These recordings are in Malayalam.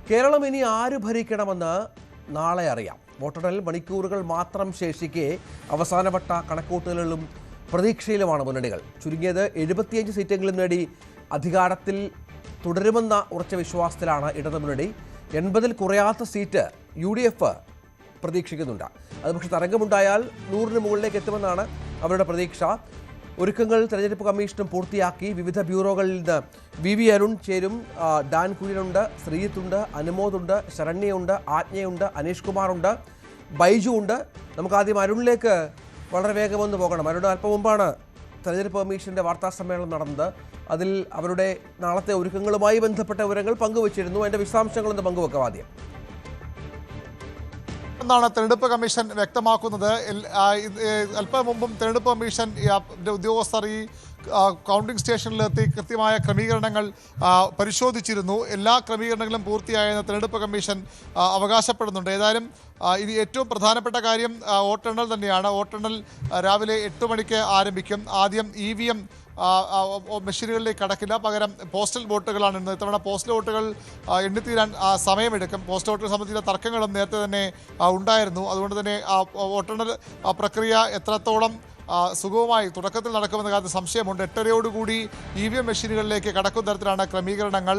കേരളം ഇനി ആര് ഭരിക്കണമെന്ന് നാളെ അറിയാം. വോട്ടെണ്ണൽ മണിക്കൂറുകൾ മാത്രം ശേഷിക്കെ അവസാനവട്ട കണക്കൂട്ടലുകളും പ്രതീക്ഷയിലുമാണ് മുന്നണികൾ. ചുരുങ്ങിയത് 75 സീറ്റെങ്കിലും നേടി അധികാരത്തിൽ തുടരുമെന്ന ഉറച്ച വിശ്വാസത്തിലാണ് ഇടതുമുന്നണി. 80-ൽ കുറയാത്ത സീറ്റ് UDF പ്രതീക്ഷിക്കുന്നുണ്ട്. അത് പക്ഷേ തരംഗമുണ്ടായാൽ 100-ന് മുകളിലേക്ക് എത്തുമെന്നാണ് അവരുടെ പ്രതീക്ഷ. ഒരുക്കങ്ങൾ തെരഞ്ഞെടുപ്പ് കമ്മീഷനും പൂർത്തിയാക്കി. വിവിധ ബ്യൂറോകളിൽ നിന്ന് VV അരുൺ ചേരും. ഡാൻ കുര്യനുണ്ട്, ശ്രീജിത്തുണ്ട്, അനുമോദുണ്ട്, ശരണ്യയുണ്ട്, ആജ്ഞയുണ്ട്, അനീഷ് കുമാറുണ്ട്, ബൈജു ഉണ്ട്. നമുക്ക് ആദ്യം അരുണിലേക്ക് വളരെ വേഗമൊന്ന് പോകണം. അരുൺ, അല്പം മുമ്പാണ് തെരഞ്ഞെടുപ്പ് കമ്മീഷൻ്റെ വാർത്താ സമ്മേളനം നടന്നത്. അതിൽ അവരുടെ നാളത്തെ ഒരുക്കങ്ങളുമായി ബന്ധപ്പെട്ട വിവരങ്ങൾ പങ്കുവച്ചിരുന്നു. അതിൻ്റെ വിശദാംശങ്ങളൊന്ന് പങ്കുവെക്കാം ആദ്യം. എന്നാണ് തെരഞ്ഞെടുപ്പ് കമ്മീഷൻ വ്യക്തമാക്കുന്നത്. അല്പം മുമ്പും തെരഞ്ഞെടുപ്പ് കമ്മീഷൻ ഉദ്യോഗസ്ഥർ ഈ കൗണ്ടിംഗ് സ്റ്റേഷനിലെത്തി കൃത്യമായ ക്രമീകരണങ്ങൾ പരിശോധിച്ചിരുന്നു. എല്ലാ ക്രമീകരണങ്ങളും പൂർത്തിയായെന്ന് തെരഞ്ഞെടുപ്പ് കമ്മീഷൻ അവകാശപ്പെടുന്നുണ്ട്. ഏതായാലും ഇനി ഏറ്റവും പ്രധാനപ്പെട്ട കാര്യം വോട്ടെണ്ണൽ തന്നെയാണ്. വോട്ടെണ്ണൽ രാവിലെ 8 മണിക്ക് ആരംഭിക്കും. ആദ്യം EVM മെഷീനുകളിലേക്ക് കടക്കില്ല, പകരം പോസ്റ്റൽ വോട്ടുകളാണ് ഇന്ന്. ഇത്തവണ പോസ്റ്റൽ വോട്ടുകൾ എണ്ണിത്തീരാൻ സമയമെടുക്കും. പോസ്റ്റൽ വോട്ടുകൾ സംബന്ധിച്ച തർക്കങ്ങളും നേരത്തെ തന്നെ ഉണ്ടായിരുന്നു. അതുകൊണ്ട് തന്നെ വോട്ടെണ്ണൽ പ്രക്രിയ എത്രത്തോളം സുഗമമായി തുടക്കത്തിൽ നടക്കുമെന്ന കാര്യത്തിൽ സംശയമുണ്ട്. 8:30യോടുകൂടി EVM മെഷീനുകളിലേക്ക് കടക്കുന്ന തരത്തിലാണ് ക്രമീകരണങ്ങൾ.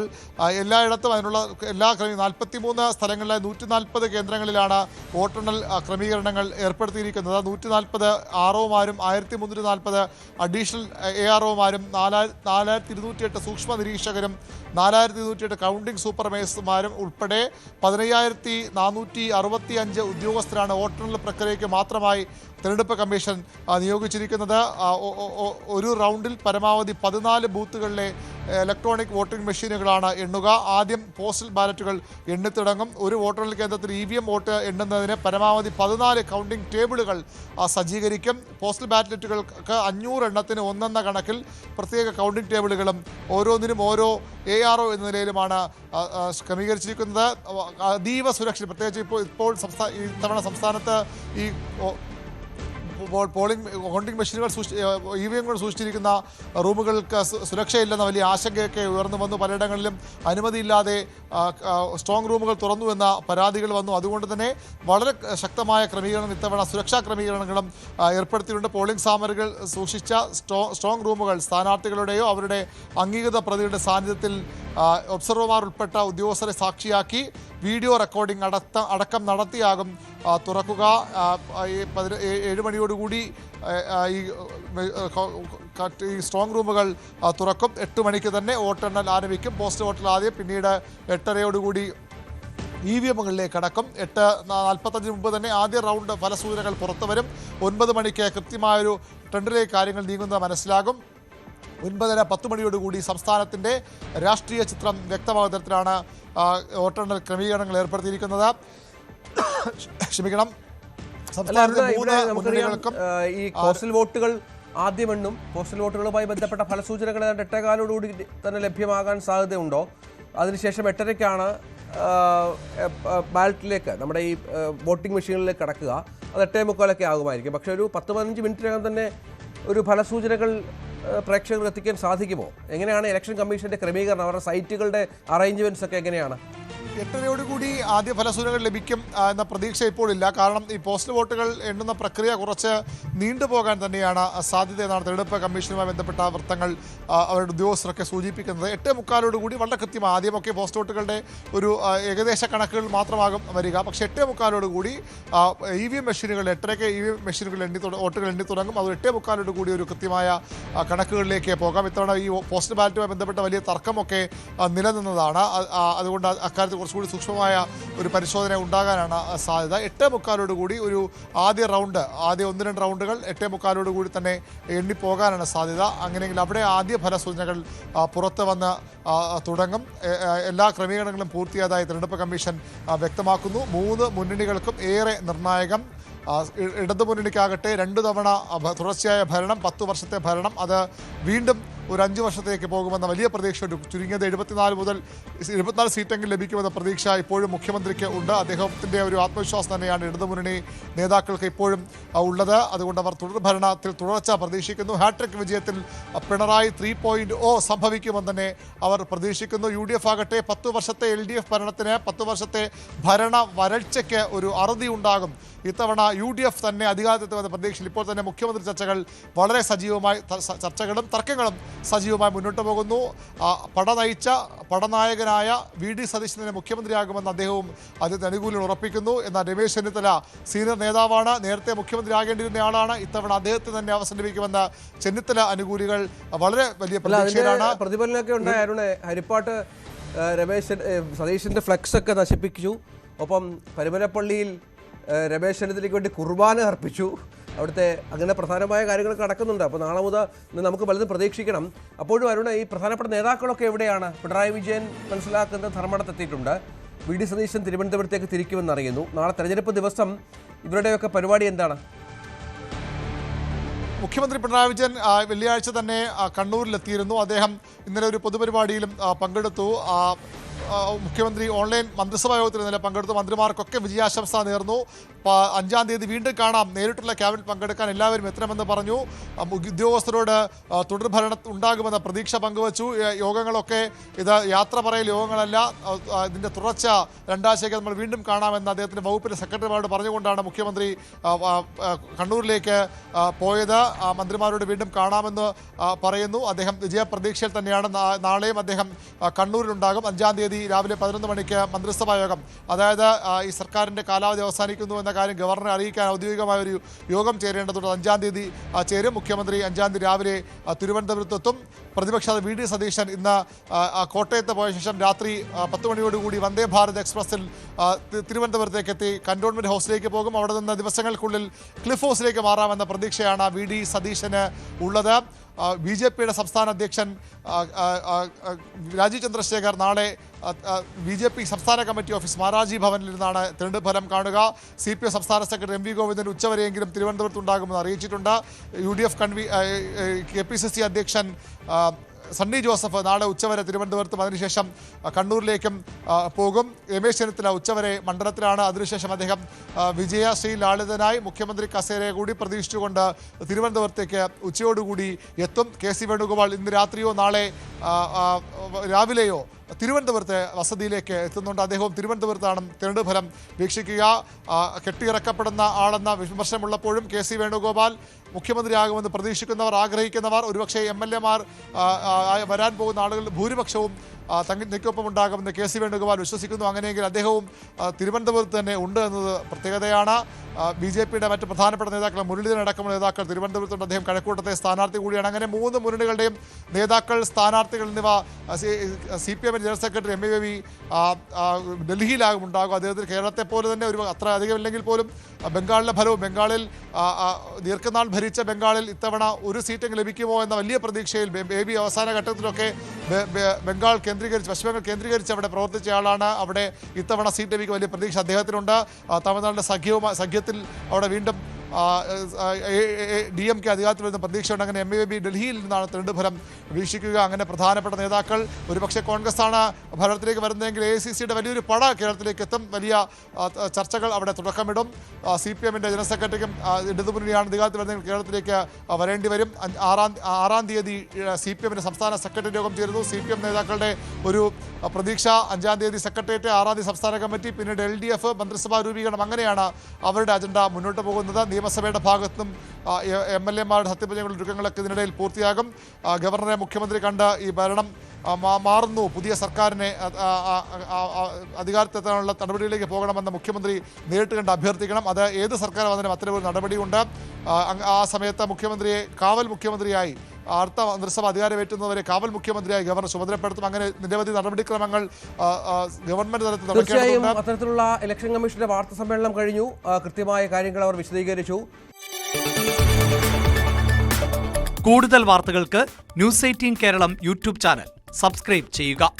എല്ലായിടത്തും അതിനുള്ള 43 സ്ഥലങ്ങളിലെ 140 കേന്ദ്രങ്ങളിലാണ് വോട്ടെണ്ണൽ ക്രമീകരണങ്ങൾ ഏർപ്പെടുത്തിയിരിക്കുന്നത്. 140 ROമാരും 1340 അഡീഷണൽ AROമാരും 4208 സൂക്ഷ്മ നിരീക്ഷകരും 4208 കൗണ്ടിംഗ് സൂപ്പർവൈസർമാരും ഉൾപ്പെടെ 10465 ഉദ്യോഗസ്ഥരാണ് വോട്ടെണ്ണൽ പ്രക്രിയയ്ക്ക് മാത്രമായി തെരഞ്ഞെടുപ്പ് കമ്മീഷൻ നിയോഗിച്ചിരിക്കുന്നത്. ഒരു റൗണ്ടിൽ പരമാവധി 14 ബൂത്തുകളിലെ ഇലക്ട്രോണിക് വോട്ടിംഗ് മെഷീനുകളാണ് എണ്ണുക. ആദ്യം പോസ്റ്റൽ ബാലറ്റുകൾ എണ്ണിത്തുടങ്ങും. ഒരു വോട്ടെണ്ണൽ കേന്ദ്രത്തിൽ EVM വോട്ട് എണ്ണുന്നതിന് പരമാവധി 14 കൗണ്ടിംഗ് ടേബിളുകൾ സജ്ജീകരിക്കും. പോസ്റ്റൽ ബാലറ്റുകൾക്ക് 500 എണ്ണത്തിന് ഒന്നെന്ന കണക്കിൽ പ്രത്യേക കൗണ്ടിംഗ് ടേബിളുകളും ഓരോന്നിനും ഓരോ ARO എന്ന നിലയിലുമാണ് ക്രമീകരിച്ചിരിക്കുന്നത്. അതീവ സുരക്ഷ, പ്രത്യേകിച്ച് ഇപ്പോൾ ഇത്തവണ സംസ്ഥാനത്ത് ഈ കൗണ്ടിംഗ് മെഷീനുകൾ EVMകൾ സൂക്ഷിച്ചിരിക്കുന്ന റൂമുകൾക്ക് സുരക്ഷയില്ലെന്ന വലിയ ആശങ്കയൊക്കെ ഉയർന്നു വന്നു. പലയിടങ്ങളിലും അനുമതിയില്ലാതെ സ്ട്രോങ് റൂമുകൾ തുറന്നുവെന്ന പരാതികൾ വന്നു. അതുകൊണ്ട് തന്നെ വളരെ ശക്തമായ ക്രമീകരണം ഇത്തവണ സുരക്ഷാ ക്രമീകരണങ്ങളും ഏർപ്പെടുത്തിയിട്ടുണ്ട്. പോളിംഗ് സാമഗ്രികൾ സൂക്ഷിച്ച സ്ട്രോങ് റൂമുകൾ സ്ഥാനാർത്ഥികളുടെയോ അവരുടെ അംഗീകൃത പ്രതികളുടെ സാന്നിധ്യത്തിൽ ഒബ്സർവർമാർ ഉൾപ്പെട്ട ഉദ്യോഗസ്ഥരെ സാക്ഷിയാക്കി വീഡിയോ റെക്കോർഡിംഗ് അടക്കം നടത്തിയാകും തുറക്കുക. 7 മണിയോടുകൂടി ഈ സ്ട്രോങ് റൂമുകൾ തുറക്കും. 8 മണിക്ക് തന്നെ വോട്ടെണ്ണൽ ആരംഭിക്കും. പോസ്റ്റ് വോട്ടിൽ ആദ്യം, പിന്നീട് 8:30യോടുകൂടി EVMകളിലേക്ക് കടക്കും. 8:45 മുമ്പ് തന്നെ ആദ്യ റൗണ്ട് ഫലസൂചനകൾ പുറത്തു വരും. 9 മണിക്ക് കൃത്യമായൊരു ട്രെൻഡിലേക്ക് കാര്യങ്ങൾ നീങ്ങുന്നത് മനസ്സിലാകും. 9:30-10 മണിയോടുകൂടി സംസ്ഥാനത്തിൻ്റെ രാഷ്ട്രീയ ചിത്രം വ്യക്തമാകുന്ന തരത്തിലാണ് വോട്ടെണ്ണൽ ക്രമീകരണങ്ങൾ ഏർപ്പെടുത്തിയിരിക്കുന്നത്. ക്ഷമിക്കണം. ഈ പോസ്റ്റൽ വോട്ടുകൾ ആദ്യം എണ്ണും. പോസ്റ്റൽ വോട്ടുകളുമായി ബന്ധപ്പെട്ട ഫലസൂചനകൾ 8:15 തന്നെ ലഭ്യമാകാൻ സാധ്യതയുണ്ടോ? അതിനുശേഷം 8:30ക്കാണ് ബാലറ്റിലേക്ക്, നമ്മുടെ ഈ വോട്ടിംഗ് മെഷീനിലേക്ക് കടക്കുക. അത് 8:45 ആകുമായിരിക്കും. പക്ഷേ ഒരു 10-15 മിനിറ്റിനകം തന്നെ ഒരു ഫലസൂചനകൾ പ്രേക്ഷകർ എത്തിക്കാൻ സാധിക്കുമോ? എങ്ങനെയാണ് ഇലക്ഷൻ കമ്മീഷന്റെ ക്രമീകരണം? അവരുടെ സൈറ്റുകളുടെ അറേഞ്ച്മെന്റ്സ് ഒക്കെ എങ്ങനെയാണ്? 8:30യോടുകൂടി ആദ്യ ഫലസൂചനകൾ ലഭിക്കും എന്ന പ്രതീക്ഷ ഇപ്പോഴില്ല. കാരണം ഈ പോസ്റ്റൽ വോട്ടുകൾ എണ്ണുന്ന പ്രക്രിയ കുറച്ച് നീണ്ടുപോകാൻ തന്നെയാണ് സാധ്യത എന്നാണ് തെരഞ്ഞെടുപ്പ് കമ്മീഷനുമായി ബന്ധപ്പെട്ട വൃത്തങ്ങൾ അവരുടെ ഉദ്യോഗസ്ഥരൊക്കെ സൂചിപ്പിക്കുന്നത്. 8:45 വളരെ കൃത്യമായി, ആദ്യമൊക്കെ പോസ്റ്റ് വോട്ടുകളുടെ ഒരു ഏകദേശ കണക്കുകൾ മാത്രമാകും വരിക. പക്ഷേ 8:45 EVM മെഷീനുകൾ 8:30ക്ക് EVM മെഷീനുകൾ വോട്ടുകൾ എണ്ണി തുടങ്ങും. അത് 8:45 ഒരു കൃത്യമായ കണക്കുകളിലേക്ക് പോകാം. ഇത്തവണ ഈ പോസ്റ്റൽ ബാലറ്റുമായി ബന്ധപ്പെട്ട വലിയ തർക്കമൊക്കെ നിലനിന്നതാണ്. അതുകൊണ്ട് അക്കാര്യത്തിൽ കുറച്ചുകൂടി സൂക്ഷ്മമായ ഒരു പരിശോധന ഉണ്ടാകാനാണ് സാധ്യത. 8:45 ഒരു ആദ്യ 1-2 റൗണ്ടുകൾ 8:45 തന്നെ എണ്ണിപ്പോകാനാണ് സാധ്യത. അങ്ങനെയെങ്കിൽ അവിടെ ആദ്യ ഫലസൂചനകൾ പുറത്ത് വന്ന് തുടങ്ങും. എല്ലാ ക്രമീകരണങ്ങളും പൂർത്തിയായതായി തെരഞ്ഞെടുപ്പ് കമ്മീഷൻ വ്യക്തമാക്കുന്നു. 3 മുന്നണികൾക്കും ഏറെ നിർണായകം. ഇടതുമുന്നണിക്കാകട്ടെ 2 തവണ തുടർച്ചയായ ഭരണം, 10 വർഷത്തെ ഭരണം, അത് വീണ്ടും ഒരു 5 വർഷത്തേക്ക് പോകുമെന്ന വലിയ പ്രതീക്ഷയുണ്ട്. ചുരുങ്ങിയത് 74 സീറ്റെങ്കിലും ലഭിക്കുമെന്ന പ്രതീക്ഷ ഇപ്പോഴും മുഖ്യമന്ത്രിക്ക് ഉണ്ട്. അദ്ദേഹത്തിൻ്റെ ഒരു ആത്മവിശ്വാസം തന്നെയാണ് ഇടതുമുന്നണി നേതാക്കൾക്ക് ഇപ്പോഴും ഉള്ളത്. അതുകൊണ്ട് അവർ തുടർഭരണത്തിൽ തുടർച്ച പ്രതീക്ഷിക്കുന്നു. ഹാട്രിക് വിജയത്തിൽ പിണറായി 3.0 സംഭവിക്കുമെന്ന് തന്നെ അവർ പ്രതീക്ഷിക്കുന്നു. UDF ആകട്ടെ 10 വർഷത്തെ LDF ഭരണത്തിന് 10 വർഷത്തെ ഭരണ വരൾച്ചയ്ക്ക് ഒരു അറുതി ഉണ്ടാകും. ഇത്തവണ UDF തന്നെ അധികാരത്തെത്തുമെന്ന പ്രതീക്ഷയിൽ ഇപ്പോൾ തന്നെ മുഖ്യമന്ത്രി ചർച്ചകൾ വളരെ സജീവമായി ചർച്ചകളും തർക്കങ്ങളും സജീവമായി മുന്നോട്ട് പോകുന്നു. പടനായകനായ VD സതീശനെ മുഖ്യമന്ത്രിയാകുമെന്ന് അദ്ദേഹവും അതിന് അനുകൂലം ഉറപ്പിക്കുന്നു. എന്നാൽ രമേശ് ചെന്നിത്തല സീനിയർ നേതാവാണ്, നേരത്തെ മുഖ്യമന്ത്രി ആകേണ്ടിയിരുന്ന ആളാണ്. ഇത്തവണ അദ്ദേഹത്തെ തന്നെ അവസരം ലഭിക്കുമെന്ന് ചെന്നിത്തല അനുകൂലികൾ വളരെ വലിയ പ്രതീക്ഷയിലാണ്. പ്രതിഫലനമൊക്കെ ഉണ്ടായ ഹരിപ്പാട്ട് രമേശ് സതീശന്റെ ഫ്ലെക്സ് ഒക്കെ നശിപ്പിച്ചു. ഒപ്പം പരുമലപ്പള്ളിയിൽ രമേശ് ചെന്നിത്തലയ്ക്ക് വേണ്ടി കുർബാന അർപ്പിച്ചു. അവിടുത്തെ അങ്ങനെ പ്രധാനമായ കാര്യങ്ങൾ നടക്കുന്നുണ്ട്. അപ്പോൾ നാളെ മുതൽ നമുക്ക് പലതും പ്രതീക്ഷിക്കണം. അപ്പോഴും അരുണ്, ഈ പ്രധാനപ്പെട്ട നേതാക്കളൊക്കെ എവിടെയാണ്? പിണറായി വിജയൻ മനസ്സിലാക്കുന്നത് ധർമ്മടത്തെത്തിയിട്ടുണ്ട്. VD സതീശൻ തിരുവനന്തപുരത്തേക്ക് തിരിക്കുമെന്ന് അറിയുന്നു. നാളെ തെരഞ്ഞെടുപ്പ് ദിവസം ഇവരുടെയൊക്കെ പരിപാടി എന്താണ്? മുഖ്യമന്ത്രി പിണറായി വിജയൻ വെള്ളിയാഴ്ച തന്നെ കണ്ണൂരിലെത്തിയിരുന്നു. അദ്ദേഹം ഇന്നലെ ഒരു പൊതുപരിപാടിയിലും പങ്കെടുത്തു. മുഖ്യമന്ത്രി ഓൺലൈൻ മന്ത്രിസഭാ യോഗത്തിൽ ഇന്നലെ പങ്കെടുത്തു. മന്ത്രിമാർക്കൊക്കെ വിജയാശംസ നേർന്നു. 5-ാം തീയതി വീണ്ടും കാണാം, നേരിട്ടുള്ള ക്യാബിനറ്റ് പങ്കെടുക്കാൻ എല്ലാവരും എത്തണമെന്ന് പറഞ്ഞു. ഉദ്യോഗസ്ഥരോട് തുടർഭരണം ഉണ്ടാകുമെന്ന പ്രതീക്ഷ പങ്കുവച്ചു. യോഗങ്ങളൊക്കെ ഇത് യാത്ര പറയൽ യോഗങ്ങളല്ല, ഇതിൻ്റെ തുടർച്ച 2 ആഴ്ചയ്ക്ക് നമ്മൾ വീണ്ടും കാണാമെന്ന് അദ്ദേഹത്തിൻ്റെ വകുപ്പിലെ സെക്രട്ടറിമാരോട് പറഞ്ഞുകൊണ്ടാണ് മുഖ്യമന്ത്രി കണ്ണൂരിലേക്ക് പോയത്. മന്ത്രിമാരോട് വീണ്ടും കാണാമെന്ന് പറയുന്നു. അദ്ദേഹം വിജയപ്രതീക്ഷയിൽ തന്നെയാണ്. നാളെയും അദ്ദേഹം കണ്ണൂരിലുണ്ടാകും. 5-ാം തീയതി രാവിലെ 11 മണിക്ക് മന്ത്രിസഭാ യോഗം, അതായത് ഈ സർക്കാരിൻ്റെ കാലാവധി അവസാനിക്കുന്നു എന്ന കാര്യം ഗവർണറെ അറിയിക്കാൻ ഔദ്യോഗികമായ ഒരു യോഗം ചേരേണ്ടതുണ്ട്. 5-ാം തീയതി ചേരും. മുഖ്യമന്ത്രി 5-ാം തീയതി രാവിലെ തിരുവനന്തപുരത്തെത്തും. പ്രതിപക്ഷ VD സതീശൻ ഇന്ന് കോട്ടയത്ത് പോയ ശേഷം രാത്രി 10 മണിയോടുകൂടി വന്ദേ ഭാരത് എക്സ്പ്രസിൽ തിരുവനന്തപുരത്തേക്ക് എത്തി കന്റോൺമെൻറ്റ് ഹൗസിലേക്ക് പോകും. അവിടെ നിന്ന് ദിവസങ്ങൾക്കുള്ളിൽ ക്ലിഫ് ഹൗസിലേക്ക് മാറാമെന്ന പ്രതീക്ഷയാണ് VD സതീശന് ഉള്ളത്. BJPയുടെ സംസ്ഥാന അധ്യക്ഷൻ രാജീവ് ചന്ദ്രശേഖർ നാളെ BJP സംസ്ഥാന കമ്മിറ്റി ഓഫീസ് മാരാജി ഭവനിൽ നിന്നാണ് തെരഞ്ഞെടുപ്പ് ഫലം കാണുക. CPM സംസ്ഥാന സെക്രട്ടറി MV ഗോവിന്ദൻ ഉച്ചവരെയെങ്കിലും തിരുവനന്തപുരത്ത് ഉണ്ടാകുമെന്ന് അറിയിച്ചിട്ടുണ്ട്. UDF KPCC അധ്യക്ഷൻ സണ്ണി ജോസഫ് നാളെ ഉച്ചവരെ തിരുവനന്തപുരത്തും അതിനുശേഷം കണ്ണൂരിലേക്കും പോകും. രമേശ് ചെന്നിത്തല ഉച്ചവരെ മണ്ഡലത്തിലാണ്. അതിനുശേഷം അദ്ദേഹം വിജയശ്രീ ലാളിതനായി മുഖ്യമന്ത്രി കസേരയെ കൂടി പ്രതീക്ഷിച്ചുകൊണ്ട് തിരുവനന്തപുരത്തേക്ക് ഉച്ചയോടുകൂടി എത്തും. KC വേണുഗോപാൽ ഇന്ന് രാത്രിയോ നാളെ രാവിലെയോ തിരുവനന്തപുരത്തെ വസതിയിലേക്ക് എത്തുന്നുണ്ട്. അദ്ദേഹവും തിരുവനന്തപുരത്താണ് തെരഞ്ഞെടുപ്പ് ഫലം വീക്ഷിക്കുക. കെട്ടിയിറക്കപ്പെടുന്ന ആളെന്ന വിമർശനമുള്ളപ്പോഴും KC വേണുഗോപാൽ മുഖ്യമന്ത്രിയാകുമെന്ന് പ്രതീക്ഷിക്കുന്നവർ, ആഗ്രഹിക്കുന്നവർ, ഒരുപക്ഷെ MLA-മാർ വരാൻ പോകുന്ന ആളുകൾ ഭൂരിപക്ഷവും തനിക്കൊപ്പം ഉണ്ടാകുമെന്ന് KC വേണുഗോപാൽ വിശ്വസിക്കുന്നു. അങ്ങനെയെങ്കിൽ അദ്ദേഹവും തിരുവനന്തപുരത്ത് തന്നെ ഉണ്ട് എന്നത് പ്രത്യേകതയാണ്. BJPയുടെ മറ്റ് പ്രധാനപ്പെട്ട നേതാക്കൾ, മുരളീധരൻ അടക്കമുള്ള നേതാക്കൾ തിരുവനന്തപുരത്തുണ്ട്. അദ്ദേഹം കഴക്കൂട്ടത്തെ സ്ഥാനാർത്ഥി കൂടിയാണ്. അങ്ങനെ 3 മുന്നണികളുടെയും നേതാക്കൾ, സ്ഥാനാർത്ഥികൾ എന്നിവ CPM general secretary MV Baby ഡൽഹിയിലാകും ഉണ്ടാകും. അദ്ദേഹത്തിന് കേരളത്തെ പോലെ തന്നെ ഒരു അത്ര അധികമില്ലെങ്കിൽ പോലും ബംഗാളിലെ ഫലവും, ബംഗാളിൽ ദീർഘനാൾ ഭരിച്ച ബംഗാളിൽ ഇത്തവണ ഒരു സീറ്റെങ്കിലും ലഭിക്കുമോ എന്ന വലിയ പ്രതീക്ഷയിൽ ബേബി അവസാന ഘട്ടത്തിലൊക്കെ ബംഗാൾ കേന്ദ്രീകരിച്ച്, പശ്ചിമബംഗാൾ കേന്ദ്രീകരിച്ച് അവിടെ പ്രവർത്തിച്ച ആളാണ്. അവിടെ ഇത്തവണ സീറ്റ് ലഭിക്കും വലിയ പ്രതീക്ഷ അദ്ദേഹത്തിനുണ്ട്. തമിഴ്നാടിൻ്റെ സഖ്യത്തിൽ അവിടെ വീണ്ടും DMK അധികാരത്തിൽ വരുന്ന പ്രതീക്ഷയുണ്ട്. അങ്ങനെ MV ബേബി ഡൽഹിയിൽ നിന്നാണ് തെരഞ്ഞെടുപ്പ് ഫലം വീക്ഷിക്കുക. അങ്ങനെ പ്രധാനപ്പെട്ട നേതാക്കൾ, ഒരുപക്ഷെ കോൺഗ്രസ്സാണ് ഭരണത്തിലേക്ക് വരുന്നതെങ്കിൽ AICCയുടെ വലിയൊരു പട കേരളത്തിലേക്ക് എത്തും. വലിയ ചർച്ചകൾ അവിടെ തുടക്കമിടും. CPMൻ്റെ ജനറൽ സെക്രട്ടറിക്കും ഇടതുമുന്നണിയാണ് അധികാരത്തിൽ വരുന്നതെങ്കിൽ കേരളത്തിലേക്ക് വരേണ്ടി വരും. 6-ാം തീയതി CPMൻ്റെ സംസ്ഥാന സെക്രട്ടറി യോഗം ചേരുന്നു. CPM നേതാക്കളുടെ ഒരു പ്രതീക്ഷ 5-ാം തീയതി സെക്രട്ടേറിയറ്റ്, 6-ാം തീയതി സംസ്ഥാന കമ്മിറ്റി, പിന്നീട് LDF മന്ത്രിസഭാ രൂപീകരണം. അങ്ങനെയാണ് അവരുടെ അജണ്ട മുന്നോട്ട് പോകുന്നത്. നിയമസഭയുടെ ഭാഗത്തും MLA-മാരുടെ സത്യപ്രതിജ്ഞകളുടെ ഒരുക്കങ്ങളൊക്കെ ഇതിനിടയിൽ പൂർത്തിയാകും. ഗവർണറെ മുഖ്യമന്ത്രി കണ്ട് ഈ ഭരണം മാറുന്നു, പുതിയ സർക്കാരിനെ അധികാരത്തെത്താനുള്ള നടപടിയിലേക്ക് പോകണമെന്ന് മുഖ്യമന്ത്രി നേരിട്ട് കണ്ട് അഭ്യർത്ഥിക്കണം. അത് ഏത് സർക്കാർ വന്നാലും അത്തരമൊരു നടപടിയുണ്ട്. ആ സമയത്ത് മുഖ്യമന്ത്രിയെ കാവൽ മുഖ്യമന്ത്രിയായി, അടുത്ത മന്ത്രിസഭ അധികാരമേറ്റുന്നവരെ കാവൽ മുഖ്യമന്ത്രിയായി ഗവർണർ ചുമതലപ്പെടുത്തും. അങ്ങനെ നിരവധി നടപടിക്രമങ്ങൾ ഗവൺമെന്റ് തലത്തിൽ തീർച്ചയായും അത്തരത്തിലുള്ള ഇലക്ഷൻ കമ്മീഷന്റെ വാർത്താ സമ്മേളനം കഴിഞ്ഞു. കൃത്യമായ കാര്യങ്ങൾ അവർ വിശദീകരിച്ചു. കൂടുതൽ വാർത്തകൾക്ക് News 18 Keralam YouTube channel subscribe ചെയ്യുക.